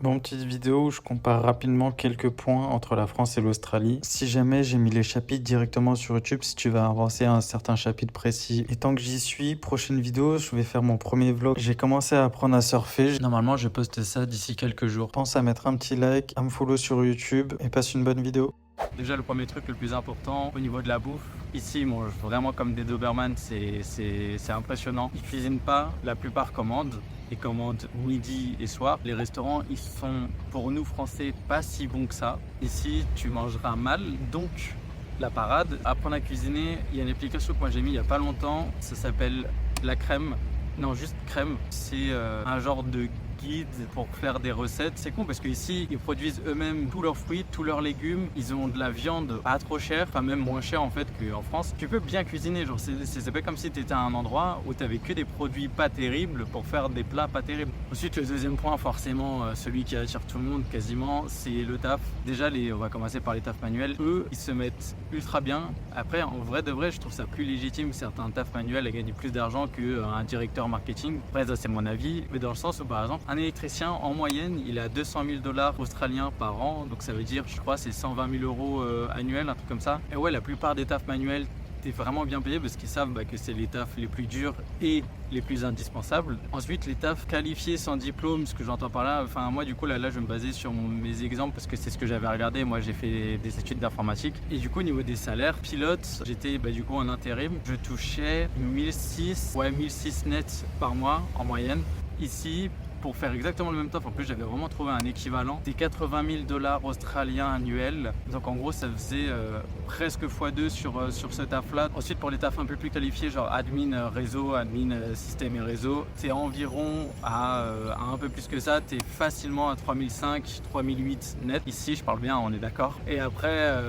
Bon, petite vidéo où je compare rapidement quelques points entre la France et l'Australie. Si jamais j'ai mis les chapitres directement sur YouTube, si tu vas avancer à un certain chapitre précis. Et tant que j'y suis, prochaine vidéo, je vais faire mon premier vlog. J'ai commencé à apprendre à surfer. Normalement, je poste ça d'ici quelques jours. Pense à mettre un petit like, à me follow sur YouTube et passe une bonne vidéo. Déjà, le premier truc le plus important au niveau de la bouffe, ici ils mangent vraiment comme des Doberman, c'est impressionnant. Ils cuisinent pas, la plupart commandent et commandent midi et soir. Les restaurants, ils sont pour nous français pas si bons que ça. Ici, tu mangeras mal, donc la parade. Apprendre à cuisiner, il y a une application que moi j'ai mis il y a pas longtemps, ça s'appelle La Crème. Non, juste Crème. C'est un genre de guide pour faire des recettes. C'est con parce qu'ici, ils produisent eux-mêmes tous leurs fruits, tous leurs légumes. Ils ont de la viande pas trop chère, enfin même moins cher en fait qu'en France. Tu peux bien cuisiner, genre c'est pas comme si tu étais à un endroit où tu avais que des produits pas terribles pour faire des plats pas terribles. Ensuite, le deuxième point, forcément, celui qui attire tout le monde quasiment, c'est le taf. Déjà, on va commencer par les tafs manuels. Eux, ils se mettent ultra bien. Après, en vrai de vrai, je trouve ça plus légitime certains tafs manuels à gagner plus d'argent qu'un directeur marketing. Après, ça c'est mon avis, mais dans le sens où par exemple, un électricien en moyenne, il a 200 000 dollars australiens par an, donc ça veut dire, je crois, c'est 120 000 euros annuels, un truc comme ça. Et ouais, la plupart des tafs manuels, t'es vraiment bien payé parce qu'ils savent que c'est les tafs les plus durs et les plus indispensables. Ensuite, les tafs qualifiés sans diplôme, ce que j'entends par là, enfin moi du coup là je vais me baser sur mes exemples parce que c'est ce que j'avais regardé. Moi j'ai fait des études d'informatique et du coup au niveau des salaires, pilote, j'étais du coup en intérim, je touchais 1006 net par mois en moyenne. Ici, pour faire exactement le même taf, en plus j'avais vraiment trouvé un équivalent, c'était 80 000 dollars australiens annuels. Donc en gros ça faisait presque x2 sur ce taf là. Ensuite pour les tafs un peu plus qualifiés, genre admin réseau, admin système et réseau, c'est environ à un peu plus que ça, t'es facilement à 3005, 3008 net. Ici je parle bien, on est d'accord. Et après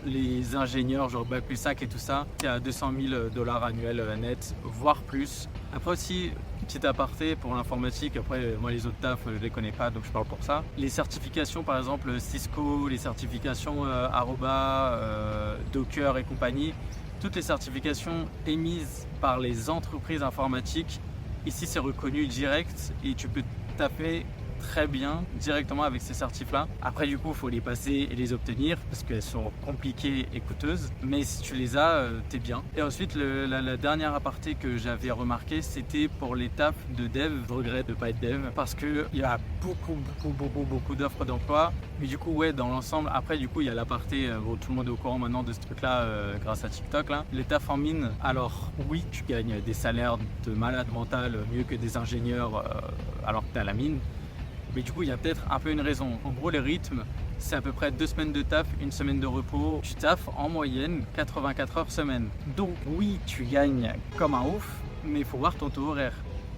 les ingénieurs genre bac plus 5 et tout ça, t'es à 200 000 dollars annuels net, voire plus. Après aussi, petit aparté pour l'informatique, après moi les autres tafs je les connais pas donc je parle pour ça. Les certifications par exemple Cisco, les certifications Aruba, Docker et compagnie, toutes les certifications émises par les entreprises informatiques, ici c'est reconnu direct et tu peux taper très bien directement avec ces certifs là. Après du coup il faut les passer et les obtenir parce qu'elles sont compliquées et coûteuses, mais si tu les as t'es bien. Et ensuite la dernière aparté que j'avais remarqué, c'était pour les tafs de dev. Je regrette de pas être dev parce que il y a beaucoup d'offres d'emploi, mais du coup ouais dans l'ensemble. Après du coup il y a l'aparté, tout le monde est au courant maintenant de ce truc là grâce à TikTok là. Les tafs en mine, alors oui tu gagnes des salaires de malade mental mieux que des ingénieurs alors que tu es à la mine. Mais du coup, il y a peut-être un peu une raison. En gros, les rythmes, c'est à peu près 2 semaines de taf, 1 semaine de repos. Tu taffes en moyenne 84 heures semaine. Donc oui, tu gagnes comme un ouf, mais il faut voir ton taux horaire.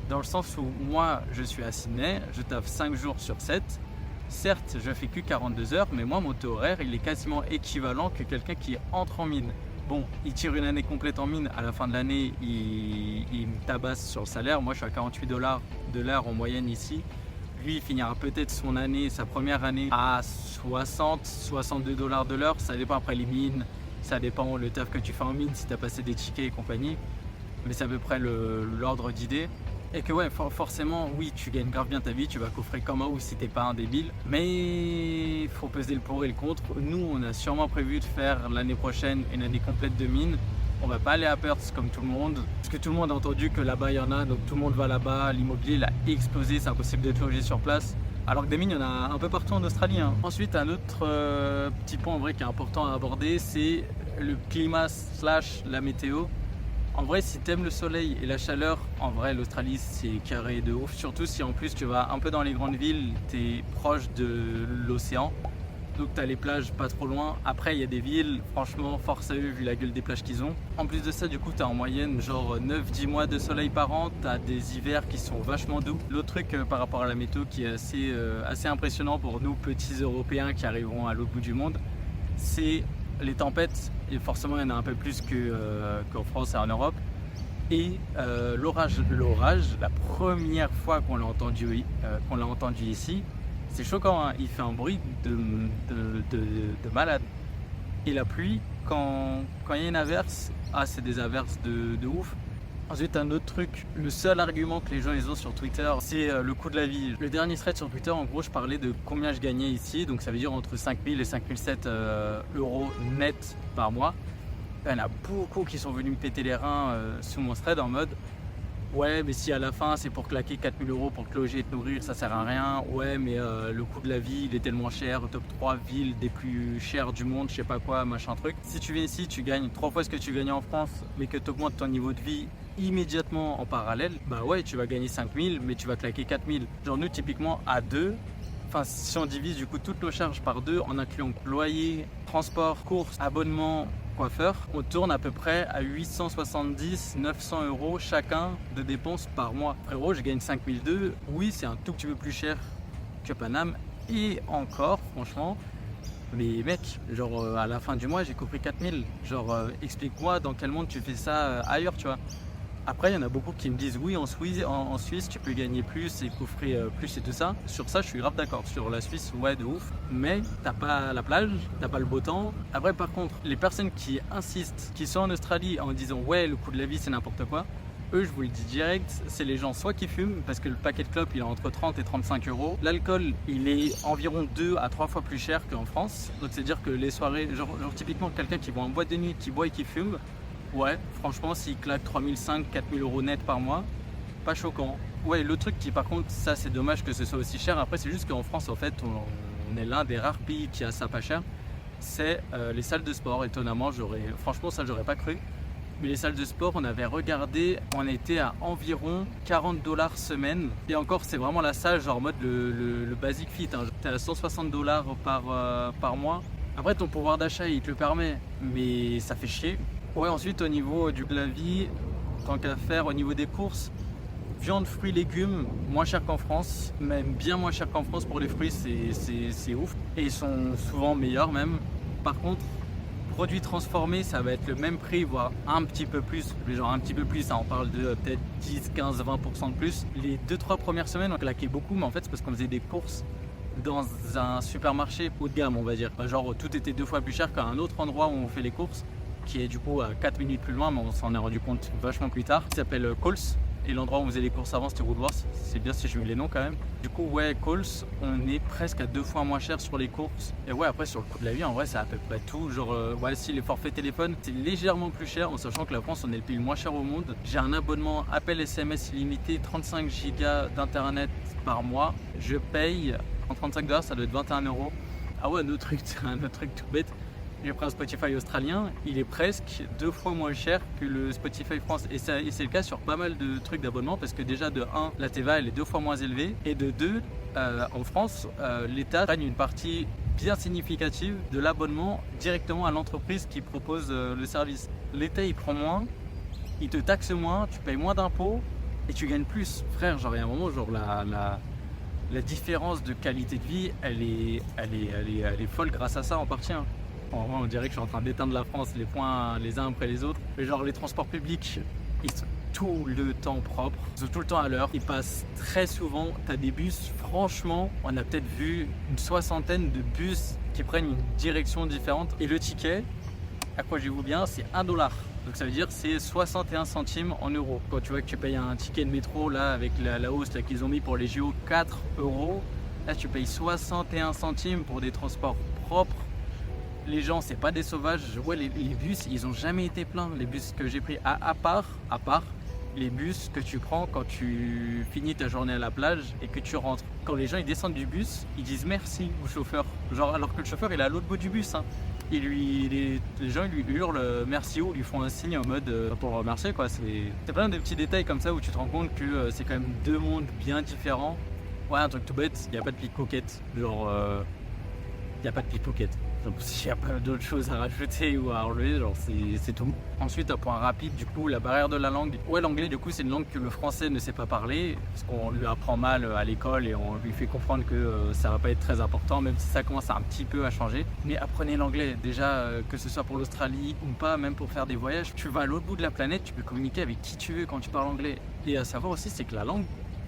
Dans le sens où moi, je suis à Sydney, je taffe 5 jours sur 7. Certes, je fais que 42 heures, mais moi, mon taux horaire, il est quasiment équivalent que quelqu'un qui entre en mine. Bon, il tire une année complète en mine, à la fin de l'année, il me tabasse sur le salaire. Moi, je suis à 48 dollars de l'heure en moyenne ici. Lui, il finira peut-être sa première année à 60, 62 dollars de l'heure. Ça dépend après les mines, ça dépend le taf que tu fais en mine, si tu as passé des tickets et compagnie. Mais c'est à peu près l'ordre d'idée. Et que ouais, forcément, oui, tu gagnes grave bien ta vie, tu vas coffrer comme un ouf si t'es pas un débile. Mais il faut peser le pour et le contre. Nous, on a sûrement prévu de faire l'année prochaine une année complète de mine. On va pas aller à Perth comme tout le monde, parce que tout le monde a entendu que là-bas il y en a, donc tout le monde va là-bas, l'immobilier il a explosé, c'est impossible d'être logé sur place. Alors que des mines, il y en a un peu partout en Australie. Ensuite, un autre petit point en vrai qui est important à aborder, c'est le climat / la météo. En vrai, si t'aimes le soleil et la chaleur, en vrai l'Australie c'est carré de ouf, surtout si en plus tu vas un peu dans les grandes villes, t'es proche de l'océan. Donc tu as les plages pas trop loin. Après il y a des villes, franchement force à eux vu la gueule des plages qu'ils ont. En plus de ça du coup tu as en moyenne genre 9-10 mois de soleil par an. Tu as des hivers qui sont vachement doux. L'autre truc par rapport à la météo qui est assez impressionnant pour nous petits Européens qui arriveront à l'autre bout du monde, c'est les tempêtes. Et forcément il y en a un peu plus qu'en France et en Europe. Et l'orage, la première fois qu'on l'a entendu ici, c'est choquant, hein. Il fait un bruit de malade. Et la pluie, quand il y a une averse, c'est des averses de ouf. Ensuite, un autre truc, le seul argument que les gens ils ont sur Twitter, c'est le coût de la vie. Le dernier thread sur Twitter, en gros, je parlais de combien je gagnais ici, donc ça veut dire entre 5000 et 5007 euros net par mois. Il y en a beaucoup qui sont venus me péter les reins sous mon thread en mode ouais, mais si à la fin c'est pour claquer 4000 euros pour te loger et te nourrir, ça sert à rien. Ouais, mais le coût de la vie il est tellement cher, top 3 villes des plus chères du monde, je sais pas quoi, machin truc. Si tu viens ici, tu gagnes 3 fois ce que tu gagnais en France, mais que tu augmentes ton niveau de vie immédiatement en parallèle, bah ouais, tu vas gagner 5000, mais tu vas claquer 4000. Genre, nous, typiquement, à deux, enfin, si on divise du coup toutes nos charges par deux, en incluant loyer, transport, courses, abonnement, coiffeur, on tourne à peu près à 870-900 euros chacun de dépenses par mois. Frérot, je gagne 5002. Oui, c'est un tout petit peu plus cher que Paname. Et encore, franchement, mais mec, genre à la fin du mois, j'ai coupé 4000. Genre, explique-moi dans quel monde tu fais ça ailleurs, tu vois. Après, il y en a beaucoup qui me disent oui, en Suisse, tu peux gagner plus et coffrer plus et tout ça. Sur ça, je suis grave d'accord. Sur la Suisse, ouais, de ouf. Mais t'as pas la plage, t'as pas le beau temps. Après, par contre, les personnes qui insistent, qui sont en Australie en disant ouais, le coût de la vie, c'est n'importe quoi. Eux, je vous le dis direct, c'est les gens soit qui fument, parce que le paquet de clopes, il est entre 30 et 35 euros. L'alcool, il est environ 2 à 3 fois plus cher qu'en France. Donc, c'est-à-dire que les soirées, genre typiquement, quelqu'un qui va en boîte de nuit, qui boit et qui fume, ouais, franchement, s'il claque 3500, 4000 euros net par mois, pas choquant. Ouais, le truc qui, par contre, ça c'est dommage que ce soit aussi cher. Après, c'est juste qu'en France, en fait, on est l'un des rares pays qui a ça pas cher. C'est les salles de sport. Étonnamment, franchement, ça, j'aurais pas cru. Mais les salles de sport, on avait regardé, on était à environ 40 $ semaine. Et encore, c'est vraiment la salle, genre mode le basic fit. Hein. T'es à 160 $ par mois. Après, ton pouvoir d'achat, il te le permet, mais ça fait chier. Ouais, ensuite au niveau de la vie, tant qu'à faire, au niveau des courses, viande, fruits, légumes, moins cher qu'en France, même bien moins cher qu'en France pour les fruits, c'est ouf. Et ils sont souvent meilleurs même. Par contre, produits transformés, ça va être le même prix, voire un petit peu plus, genre un petit peu plus, hein, on parle de peut-être 10, 15, 20% de plus. Les 2-3 premières semaines, on claquait beaucoup, mais en fait c'est parce qu'on faisait des courses dans un supermarché haut de gamme, on va dire. Genre tout était 2 fois plus cher qu'à un autre endroit où on fait les courses, qui est du coup à 4 minutes plus loin, mais on s'en est rendu compte vachement plus tard. Il s'appelle Coles, et l'endroit où on faisait les courses avant c'était Woodworth. C'est bien si j'ai eu les noms quand même. Du coup, ouais, Coles, on est presque à 2 fois moins cher sur les courses. Et ouais, après sur le coût de la vie, en vrai, c'est à peu près tout. Genre, ouais, si les forfaits téléphone, c'est légèrement plus cher, en sachant que la France, on est le pays le moins cher au monde. J'ai un abonnement appel SMS illimité, 35 Go d'internet par mois. Je paye en 35 $, ça doit être 21 euros. Ah ouais, un autre truc tout bête. J'ai pris un Spotify australien, il est presque 2 fois moins cher que le Spotify France. Et c'est le cas sur pas mal de trucs d'abonnement, parce que déjà de 1, la TVA elle est 2 fois moins élevée, et de 2, en France, l'État prenne une partie bien significative de l'abonnement directement à l'entreprise qui propose le service. L'État il prend moins, il te taxe moins, tu payes moins d'impôts et tu gagnes plus. Frère, genre il y a un moment, genre la différence de qualité de vie, elle est folle grâce à ça en partie. Hein. En vrai, on dirait que je suis en train d'éteindre la France, les points les uns après les autres. Mais genre les transports publics, ils sont tout le temps propres, ils sont tout le temps à l'heure. Ils passent très souvent. T'as des bus, franchement, on a peut-être vu une 60aine de bus qui prennent une direction différente. Et le ticket, accrochez-vous bien, c'est 1 $. Donc ça veut dire c'est 61 centimes en euros. Quand tu vois que tu payes un ticket de métro là avec la hausse qu'ils ont mis pour les JO 4 €, là tu payes 61 centimes pour des transports propres. Les gens, c'est pas des sauvages. Ouais, les bus, ils ont jamais été pleins. Les bus que j'ai pris, à part les bus que tu prends quand tu finis ta journée à la plage et que tu rentres. Quand les gens ils descendent du bus, ils disent merci au chauffeur. Genre, alors que le chauffeur, il est à l'autre bout du bus. Hein. Les gens ils lui hurlent merci ou lui font un signe en mode pour le remercier, quoi. C'est plein de petits détails comme ça où tu te rends compte que c'est quand même 2 mondes bien différents. Ouais, un truc tout bête, il n'y a pas de pickpocket. Genre, il n'y a pas de pickpocket. Donc s'il n'y a pas d'autres choses à rajouter ou à enlever, genre c'est tout. Ensuite, un point rapide, du coup, la barrière de la langue. Ouais, l'anglais, du coup, c'est une langue que le français ne sait pas parler, parce qu'on lui apprend mal à l'école et on lui fait comprendre que ça va pas être très important, même si ça commence un petit peu à changer. Mais apprenez l'anglais, déjà, que ce soit pour l'Australie ou pas, même pour faire des voyages. Tu vas à l'autre bout de la planète, tu peux communiquer avec qui tu veux quand tu parles anglais. Et à savoir aussi, c'est que la langue,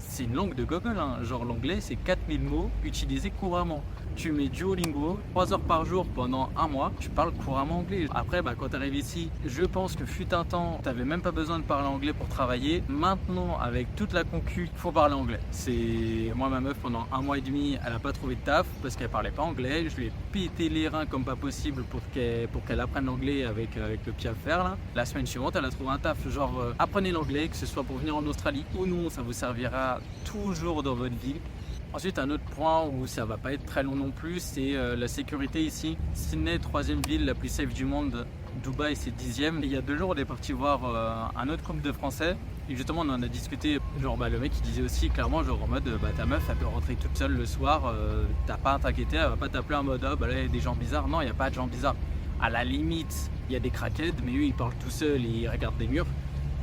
c'est une langue de Google, hein. Genre l'anglais, c'est 4000 mots utilisés couramment. Tu mets Duolingo, 3 heures par jour pendant un mois, tu parles couramment anglais. Après, quand tu arrives ici, je pense que fut un temps, tu n'avais même pas besoin de parler anglais pour travailler. Maintenant, avec toute la concu, il faut parler anglais. Moi, ma meuf, pendant un mois et demi, elle n'a pas trouvé de taf parce qu'elle parlait pas anglais. Je lui ai pété les reins comme pas possible pour qu'elle apprenne l'anglais avec le pied à fer là. La semaine suivante, elle a trouvé un taf. Genre, apprenez l'anglais, que ce soit pour venir en Australie ou non, ça vous servira toujours dans votre vie. Ensuite, un autre point où ça va pas être très long non plus, c'est la sécurité ici. Sydney, 3e ville la plus safe du monde. Dubaï, c'est 10e. Il y a 2 jours, on est parti voir un autre couple de Français. Et justement, on en a discuté. Genre, le mec, il disait aussi clairement, genre en mode, ta meuf, elle peut rentrer toute seule le soir. T'as pas à t'inquiéter, elle va pas t'appeler en mode, là, il y a des gens bizarres. Non, il n'y a pas de gens bizarres. À la limite, il y a des crackheads, mais eux, ils parlent tout seuls et ils regardent des murs.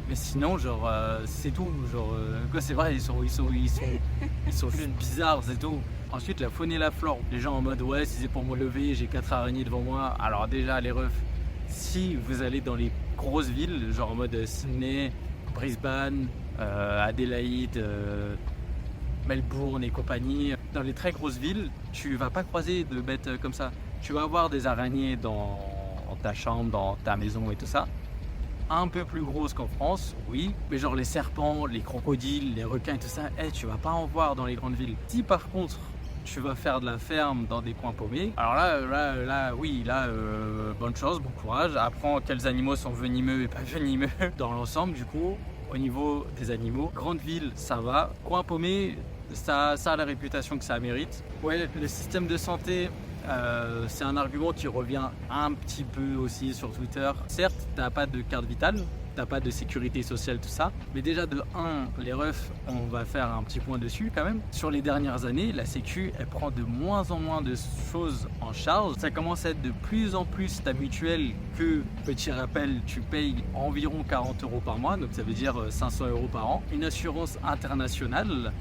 Mais sinon, genre, c'est tout. Genre, c'est vrai, ils sont juste bizarres, c'est tout. Ensuite, la faune et la flore. Les gens en mode, ouais, si c'est pour me lever, j'ai 4 araignées devant moi. Alors, déjà, les refs, si vous allez dans les grosses villes, genre en mode Sydney, Brisbane, Adélaïde, Melbourne et compagnie, dans les très grosses villes, tu vas pas croiser de bêtes comme ça. Tu vas avoir des araignées dans ta chambre, dans ta maison et tout ça. Un peu plus grosses qu'en France, oui, mais genre les serpents, les crocodiles, les requins et tout ça, tu vas pas en voir dans les grandes villes. Si par contre tu vas faire de la ferme dans des coins paumés, alors là, bonne chance, bon courage, apprends quels animaux sont venimeux et pas venimeux dans l'ensemble. Du coup, au niveau des animaux, grande ville, ça va, coin paumé, ça a la réputation que ça mérite. Ouais, le système de santé, c'est un argument qui revient un petit peu aussi sur Twitter. Certes, tu n'as pas de carte vitale, tu n'as pas de sécurité sociale, tout ça. Mais déjà de 1, les refs, on va faire un petit point dessus quand même. Sur les dernières années, la Sécu, elle prend de moins en moins de choses en charge. Ça commence à être de plus en plus ta mutuelle que, petit rappel, tu payes environ 40 € par mois. Donc ça veut dire 500 € par an. Une assurance internationale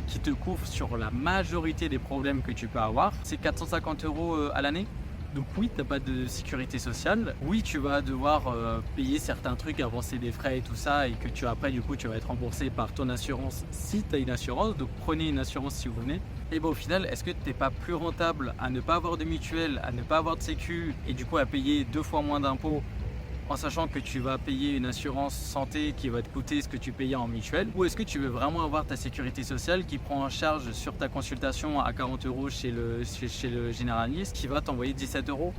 qui te couvre sur la majorité des problèmes que tu peux avoir, c'est 450 € à l'année. Donc oui, tu n'as pas de sécurité sociale. Oui, tu vas devoir payer certains trucs, avancer des frais et tout ça, et que tu après, du coup, tu vas être remboursé par ton assurance si tu as une assurance. Donc prenez une assurance si vous venez. Et au final, est-ce que tu n'es pas plus rentable à ne pas avoir de mutuelle, à ne pas avoir de sécu, et du coup à payer 2 fois moins d'impôts en sachant que tu vas payer une assurance santé qui va te coûter ce que tu payais en mutuelle, ou est-ce que tu veux vraiment avoir ta sécurité sociale qui prend en charge sur ta consultation à 40 € chez le généraliste qui va t'envoyer 17 €?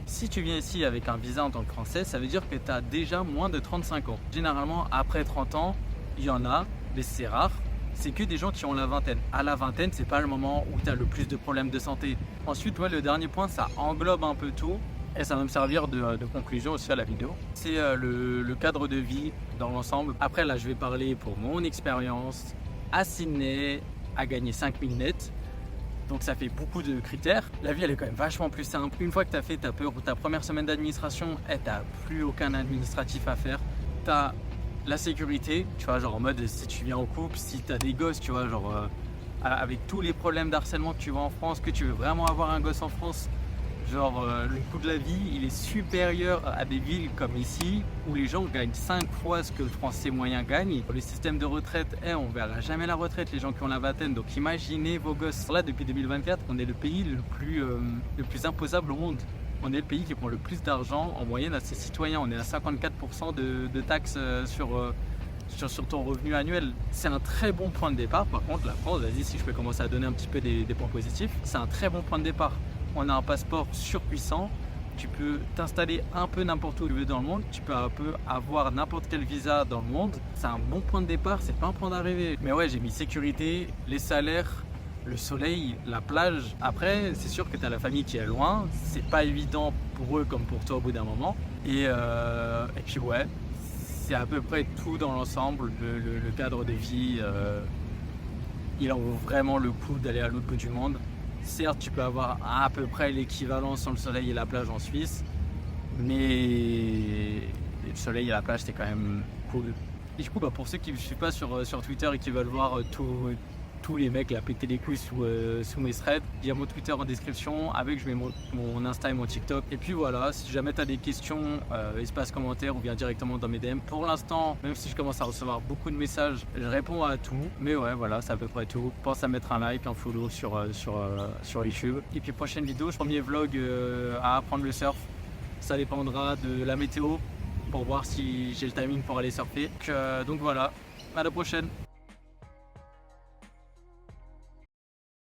Si tu viens ici avec un visa en tant que Français, ça veut dire que tu as déjà moins de 35 ans. Généralement, après 30 ans, il y en a, mais c'est rare. C'est que des gens qui ont la vingtaine. À la vingtaine, c'est pas le moment où tu as le plus de problèmes de santé. Ensuite, le dernier point, ça englobe un peu tout. Et ça va me servir de conclusion aussi à la vidéo. C'est le cadre de vie dans l'ensemble. Après là, je vais parler pour mon expérience à Sydney, à gagner 5000 net. Donc ça fait beaucoup de critères. La vie, elle est quand même vachement plus simple. Une fois que tu as fait ta première semaine d'administration, tu n'as plus aucun administratif à faire. Tu as la sécurité, tu vois, genre en mode si tu viens en couple, si tu as des gosses, tu vois, genre avec tous les problèmes d'harcèlement que tu vois en France, que tu veux vraiment avoir un gosse en France, genre le coût de la vie, il est supérieur à des villes comme ici où les gens gagnent 5 fois ce que le Français moyen gagne. Le système de retraite, on ne verra jamais la retraite, les gens qui ont la vingtaine. Donc imaginez vos gosses. Là, depuis 2024, on est le pays le plus imposable au monde. On est le pays qui prend le plus d'argent en moyenne à ses citoyens. On est à 54% de taxes sur ton revenu annuel. C'est un très bon point de départ. Par contre, la France, vas-y, si je peux commencer à donner un petit peu des points positifs, c'est un très bon point de départ. On a un passeport surpuissant, tu peux t'installer un peu n'importe où tu veux dans le monde, tu peux un peu avoir n'importe quel visa dans le monde. C'est un bon point de départ, c'est pas un point d'arrivée. Mais ouais, j'ai mis sécurité, les salaires, le soleil, la plage. Après, c'est sûr que tu as la famille qui est loin, c'est pas évident pour eux comme pour toi au bout d'un moment. Et puis ouais, c'est à peu près tout dans l'ensemble. Le cadre de vie, il en vaut vraiment le coup d'aller à l'autre bout du monde. Certes, tu peux avoir à peu près l'équivalent sans le soleil et la plage en Suisse, mais le soleil et la plage, c'est quand même cool. Et du coup, pour ceux qui ne me suivent pas sur Twitter et qui veulent voir tous les mecs là péter les couilles sous mes threads. Il y a mon Twitter en description, avec je mets mon Insta et mon TikTok. Et puis voilà, si jamais tu as des questions, espace commentaire ou bien directement dans mes DM. Pour l'instant, même si je commence à recevoir beaucoup de messages, je réponds à tout. Mais ouais, voilà, c'est à peu près tout. Pense à mettre un like, un follow sur YouTube. Et puis prochaine vidéo, premier vlog à apprendre le surf. Ça dépendra de la météo pour voir si j'ai le timing pour aller surfer. Donc voilà, à la prochaine.